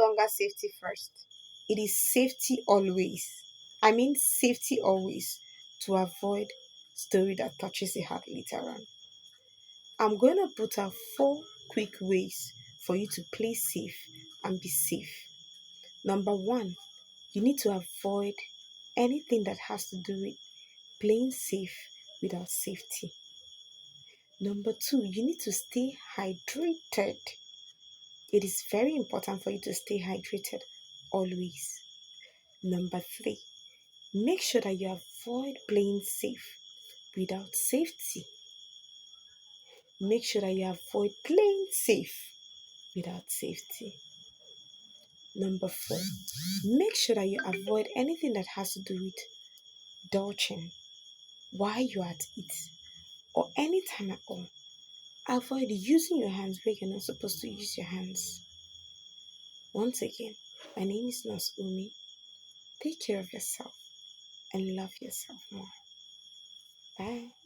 longer safety first. It is safety always. I mean safety always, to avoid story that touches the heart later on. I'm going to put out 4 quick ways for you to play safe and be safe. Number one, you need to avoid anything that has to do with playing safe without safety. Number two, you need to stay hydrated. It is very important for you to stay hydrated always. Number three, make sure that you avoid playing safe without safety. Make sure that you avoid playing safe without safety. Number four, make sure that you avoid anything that has to do with dodging while you are at it or any time at all. Avoid using your hands where you're not supposed to use your hands. Once again, my name is Nurse Umi. Take care of yourself and love yourself more. Bye.